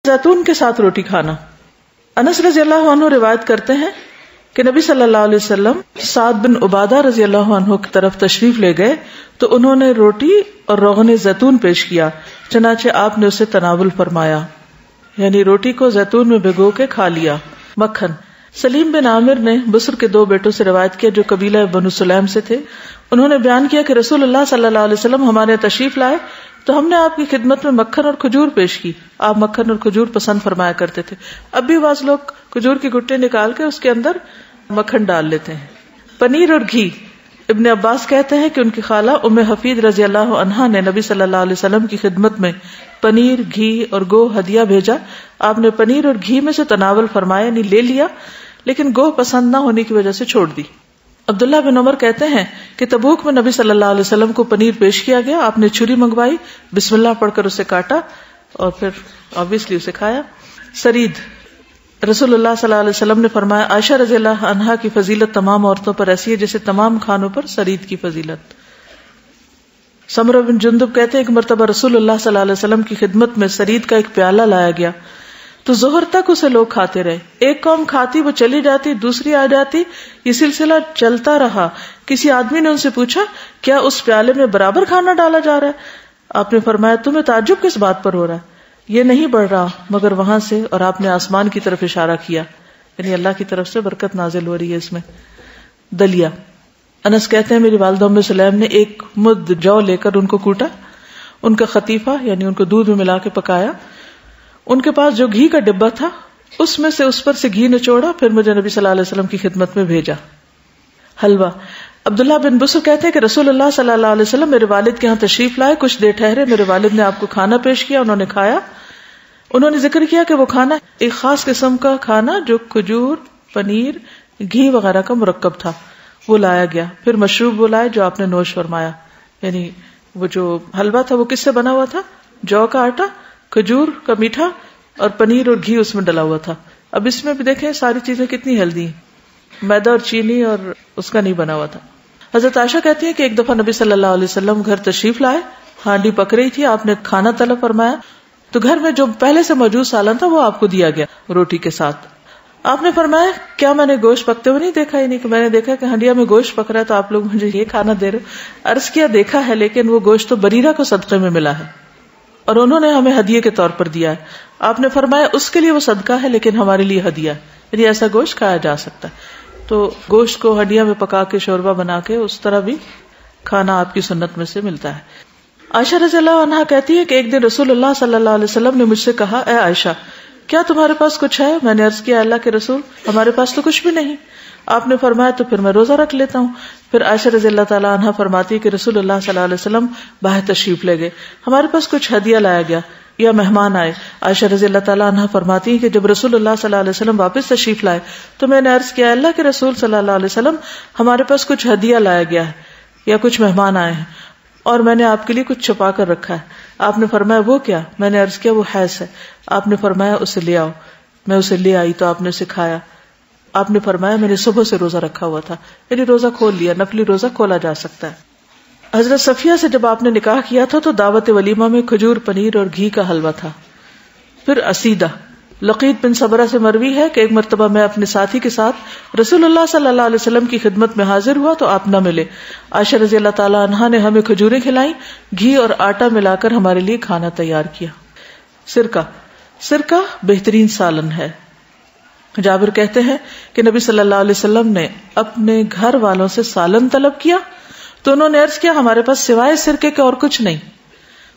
زیتون کے ساتھ روٹی کھانا. انس رضی اللہ عنہ روایت کرتے ہیں کہ نبی صلی اللہ علیہ وسلم سعد بن عبادہ رضی اللہ عنہ کی طرف تشریف لے گئے تو انہوں نے روٹی اور روغن زیتون پیش کیا، چنانچہ آپ نے اسے تناول فرمایا، یعنی روٹی کو زیتون میں بھگو کے کھا لیا. مکھن. سلیم بن عامر نے بسر کے 2 بیٹوں سے روایت کیا جو قبیلہ بنو سلیم سے تھے. انہوں نے بیان کیا کہ رسول اللہ صلی اللہ علیہ وسلم ہمارے تشریف لائے تو ہم نے آپ کی خدمت میں مکھن اور کھجور پیش کی. آپ مکھن اور کھجور پسند فرمایا کرتے تھے. اب بھی بعض لوگ کھجور کی گٹے نکال کے اس کے اندر مکھن ڈال لیتے ہیں. پنیر اور گھی. ابن عباس کہتے ہیں کہ ان کی خالہ ام حفیظ رضی اللہ عنہا نے نبی صلی اللہ علیہ وسلم کی خدمت میں پنیر، گھی اور گوہ ہدیہ بھیجا. آپ نے پنیر اور گھی میں سے تناول فرمایا، یعنی لے لیا، لیکن گوہ پسند نہ ہونے کی وجہ سے چھوڑ دی. عبداللہ بن عمر کہتے ہیں کہ تبوک میں نبی صلی اللہ علیہ وسلم کو پنیر پیش کیا گیا. آپ نے چھری منگوائی، بسم اللہ پڑھ کر اسے کاٹا اور پھر آبویسلی اسے کھایا. سرید. رسول اللہ صلی اللہ علیہ وسلم نے فرمایا عائشہ رضی اللہ عنہا کی فضیلت تمام عورتوں پر ایسی ہے جیسے تمام کھانوں پر سرید کی فضیلت. سمرہ بن جندب کہتے ہیں ایک مرتبہ رسول اللہ صلی اللہ علیہ وسلم کی خدمت میں سرید کا ایک پیالہ لایا گیا تو ظہر تک اسے لوگ کھاتے رہے. ایک قوم کھاتی، وہ چلی جاتی، دوسری آ جاتی، یہ سلسلہ چلتا رہا. کسی آدمی نے ان سے پوچھا کیا اس پیالے میں برابر کھانا ڈالا جا رہا ہے؟ آپ نے فرمایا تمہیں تعجب کس بات پر ہو رہا ہے؟ یہ نہیں بڑھ رہا مگر وہاں سے، اور آپ نے آسمان کی طرف اشارہ کیا، یعنی اللہ کی طرف سے برکت نازل ہو رہی ہے اس میں. دلیا. انس کہتے ہیں میری والدہ ام سلیم نے ایک مد جو لے کر ان کو کوٹا، ان کا خطیفہ یعنی ان کو دودھ میں ملا کے پکایا. ان کے پاس جو گھی کا ڈبہ تھا اس میں سے اس پر سے گھی نچوڑا، پھر مجھے نبی صلی اللہ علیہ وسلم کی خدمت میں بھیجا. حلوہ. عبداللہ بن بسر کہتے ہیں کہ رسول اللہ صلی اللہ علیہ وسلم میرے والد کے ہاں تشریف لائے. کچھ دیر ٹھہرے، میرے والد نے آپ کو کھانا پیش کیا، انہوں نے کھایا. انہوں نے ذکر کیا کہ وہ کھانا ایک خاص قسم کا کھانا جو کھجور، پنیر، گھی وغیرہ کا مرکب تھا وہ لایا گیا. پھر مشروب وہ لائے جو آپ نے نوش فرمایا، یعنی وہ جو حلوہ تھا وہ کس سے بنا ہوا تھا؟ جو کا آٹا، کھجور کا میٹھا اور پنیر اور گھی اس میں ڈلا ہوا تھا. اب اس میں بھی دیکھیں ساری چیزیں کتنی ہیلدی ہیں، میدا اور چینی اور اس کا نہیں بنا ہوا تھا. حضرت عائشہ کہتی ہے کہ ایک دفعہ نبی صلی اللہ علیہ وسلم گھر تشریف لائے، ہانڈی پک رہی تھی، آپ نے کھانا طلب فرمایا تو گھر میں جو پہلے سے موجود سالن تھا وہ آپ کو دیا گیا روٹی کے ساتھ. آپ نے فرمایا کیا میں نے گوشت پکتے ہوئے نہیں دیکھا؟ یعنی کہ میں نے دیکھا کہ ہنڈیا میں گوشت پک رہا ہے تو آپ لوگ مجھے یہ کھانا دے رہے ہو. عرض کیا دیکھا ہے، لیکن وہ گوشت تو بریرہ کو صدقے میں ملا ہے اور انہوں نے ہمیں ہدیے کے طور پر دیا ہے. آپ نے فرمایا اس کے لیے وہ صدقہ ہے لیکن ہمارے لیے ہدیہ ہے، یعنی ایسا گوشت کھایا جا سکتا ہے. تو گوشت کو ہڈیاں میں پکا کے شوربہ بنا کے اس طرح بھی کھانا آپ کی سنت میں سے ملتا ہے. عائشہ رضی اللہ عنہا کہتی ہے کہ ایک دن رسول اللہ صلی اللہ علیہ وسلم نے مجھ سے کہا اے عائشہ کیا تمہارے پاس کچھ ہے؟ میں نے عرض کیا اللہ کے رسول ہمارے پاس تو کچھ بھی نہیں. آپ نے فرمایا تو پھر میں روزہ رکھ لیتا ہوں. پھر عائشہ رضی اللہ تعالیٰ عنہا فرماتی ہے کہ رسول اللہ صلی اللہ علیہ وسلم باہر تشریف لے گئے، ہمارے پاس کچھ ہدیہ لایا گیا یا مہمان آئے. عائشہ رضی اللہ تعالیٰ عنہا فرماتی ہے کہ جب رسول اللہ صلی اللہ علیہ وسلم واپس تشریف لائے تو میں نے عرض کیا اللہ کے رسول صلی اللہ علیہ وسلم ہمارے پاس کچھ ہدیہ لایا گیا ہے یا کچھ مہمان آئے ہیں اور میں نے آپ کے لیے کچھ چھپا کر رکھا ہے. آپ نے فرمایا وہ کیا؟ میں نے عرض کیا وہ حیض ہے. آپ نے فرمایا اسے لے آؤ. میں اسے لے آئی تو آپ نے اسے کھایا. آپ نے فرمایا میں نے صبح سے روزہ رکھا ہوا تھا، یعنی روزہ کھول لیا، نفلی روزہ کھولا جا سکتا ہے. حضرت صفیہ سے جب آپ نے نکاح کیا تھا تو دعوت ولیمہ میں کھجور، پنیر اور گھی کا حلوہ تھا. پھر عصیدہ. لقیط بن صبرہ سے مروی ہے کہ ایک مرتبہ میں اپنے ساتھی کے ساتھ رسول اللہ صلی اللہ علیہ وسلم کی خدمت میں حاضر ہوا تو آپ نہ ملے. عائشہ رضی اللہ تعالی عنہا نے ہمیں کھجوریں کھلائیں، گھی اور آٹا ملا کر ہمارے لیے کھانا تیار کیا. سرکہ. سرکہ بہترین سالن ہے. جابر کہتے ہیں کہ نبی صلی اللہ علیہ وسلم نے اپنے گھر والوں سے سالن طلب کیا تو انہوں نے عرض کیا ہمارے پاس سوائے سرکے کے اور کچھ نہیں.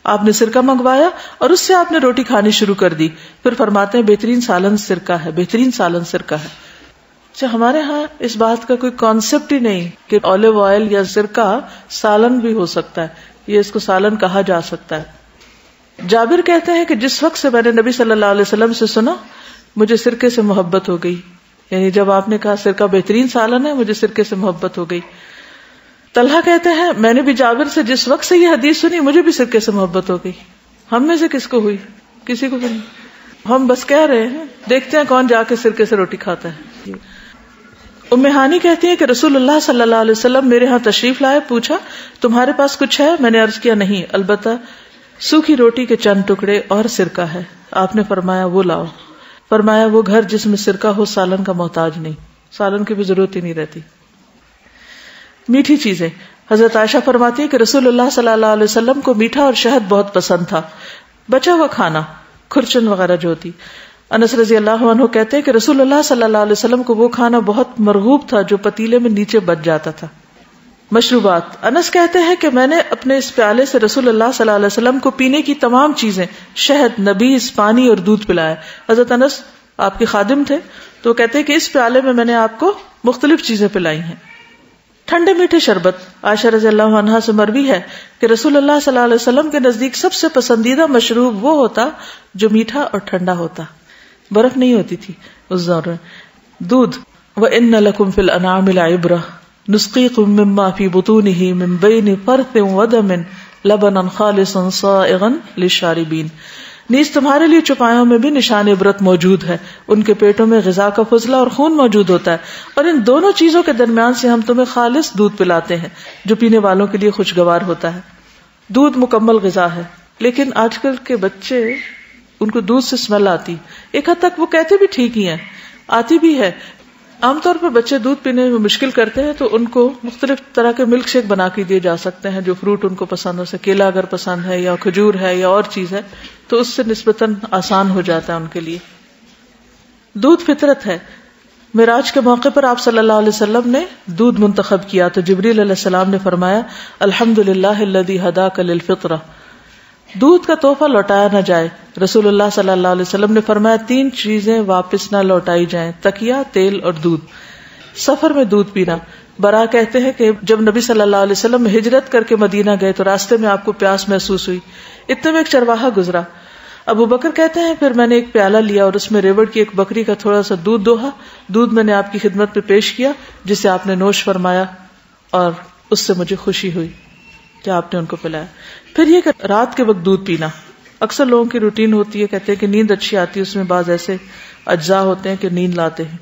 آپ نے سرکہ منگوایا اور اس سے آپ نے روٹی کھانی شروع کر دی. پھر فرماتے ہیں بہترین سالن سرکہ ہے، بہترین سالن سرکہ ہے. اچھا ہمارے ہاں اس بات کا کوئی کانسیپٹ ہی نہیں کہ اولیو آئل یا سرکہ سالن بھی ہو سکتا ہے، یہ اس کو سالن کہا جا سکتا ہے. جابر کہتے ہیں کہ جس وقت سے میں نے نبی صلی اللہ علیہ وسلم سے سنا مجھے سرکے سے محبت ہو گئی، یعنی جب آپ نے کہا سرکہ بہترین سالن ہے مجھے سرکے سے محبت ہو گئی. طلحہ کہتے ہیں میں نے بھی جابر سے جس وقت سے یہ حدیث سنی مجھے بھی سرکے سے محبت ہو گئی. ہم میں سے کس کو ہوئی؟ کسی کو بھی نہیں. ہم بس کہہ رہے ہیں، دیکھتے ہیں کون جا کے سرکے سے روٹی کھاتا ہے. ام ہانی کہتی ہے کہ رسول اللہ صلی اللہ علیہ وسلم میرے ہاں تشریف لائے، پوچھا تمہارے پاس کچھ ہے؟ میں نے عرض کیا نہیں، البتہ سوکھی روٹی کے چند ٹکڑے اور سرکہ ہے. آپ نے فرمایا وہ لاؤ. فرمایا وہ گھر جس میں سرکہ ہو سالن کا محتاج نہیں، سالن کی بھی ضرورت ہی نہیں رہتی. میٹھی چیزیں. حضرت عائشہ فرماتی ہے کہ رسول اللہ صلی اللہ علیہ وسلم کو میٹھا اور شہد بہت پسند تھا. بچا ہوا کھانا، کھرچن وغیرہ جو ہوتی. انس رضی اللہ عنہ کہتے ہیں کہ رسول اللہ صلی اللہ علیہ وسلم کو وہ کھانا بہت مرغوب تھا جو پتیلے میں نیچے بچ جاتا تھا. مشروبات. انس کہتے ہیں کہ میں نے اپنے اس پیالے سے رسول اللہ صلی اللہ علیہ وسلم کو پینے کی تمام چیزیں، شہد، نبیذ، پانی اور دودھ پلایا. حضرت انس آپ کے خادم تھے تو کہتے ہیں کہ اس پیالے میں نے آپ کو مختلف چیزیں پلائی ہیں. ٹھنڈے میٹھے شربت. عائشہ رضی اللہ عنہا سے مروی ہے کہ رسول اللہ صلی اللہ علیہ وسلم کے نزدیک سب سے پسندیدہ مشروب وہ ہوتا جو میٹھا اور ٹھنڈا ہوتا، برف نہیں ہوتی تھی اس دور میں. دودھ. وَإِنَّ لَكُمْ فِي الْأَنْعَامِ لَعِبْرَةً نُسْقِيكُم مِّمَّا فِي بُطُونِهِ مِن بَيْنِ فَرْثٍ وَدَمٍ لَبَنًا خَالِصًا صَائِغًا لِلشَّارِبِينَ. نیز تمہارے لیے چوپایوں میں بھی نشان عبرت موجود ہے، ان کے پیٹوں میں غذا کا فضلہ اور خون موجود ہوتا ہے، اور ان دونوں چیزوں کے درمیان سے ہم تمہیں خالص دودھ پلاتے ہیں جو پینے والوں کے لیے خوشگوار ہوتا ہے. دودھ مکمل غذا ہے، لیکن آج کل کے بچے ان کو دودھ سے اسمیل آتی. ایک حد تک وہ کہتے بھی ٹھیک ہی ہیں، آتی بھی ہے. عام طور پر بچے دودھ پینے میں مشکل کرتے ہیں تو ان کو مختلف طرح کے ملک شیک بنا کے دیے جا سکتے ہیں، جو فروٹ ان کو پسند ہو، جیسے کیلا اگر پسند ہے یا کھجور ہے یا اور چیز ہے تو اس سے نسبتاً آسان ہو جاتا ہے ان کے لیے. دودھ فطرت ہے. معراج کے موقع پر آپ صلی اللہ علیہ وسلم نے دودھ منتخب کیا تو جبریل علیہ السلام نے فرمایا الحمدللہ الذی ہداک للفطرہ. دودھ کا تحفہ لوٹایا نہ جائے. رسول اللہ صلی اللہ علیہ وسلم نے فرمایا 3 چیزیں واپس نہ لوٹائی جائیں، تکیہ، تیل اور دودھ. سفر میں دودھ پینا. برا کہتے ہیں کہ جب نبی صلی اللہ علیہ وسلم ہجرت کر کے مدینہ گئے تو راستے میں آپ کو پیاس محسوس ہوئی. اتنے میں ایک چرواہا گزرا. ابو بکر کہتے ہیں پھر میں نے ایک پیالہ لیا اور اس میں ریوڑ کی ایک بکری کا تھوڑا سا دودھ دوہا. دودھ میں نے آپ کی خدمت میں پیش کیا جسے آپ نے نوش فرمایا اور اس سے مجھے خوشی ہوئی کہ آپ نے ان کو پلایا. پھر یہ کہ رات کے وقت دودھ پینا. اکثر لوگوں کی روٹین ہوتی ہے، کہتے ہیں کہ نیند اچھی آتی ہے، اس میں بعض ایسے اجزاء ہوتے ہیں کہ نیند لاتے ہیں.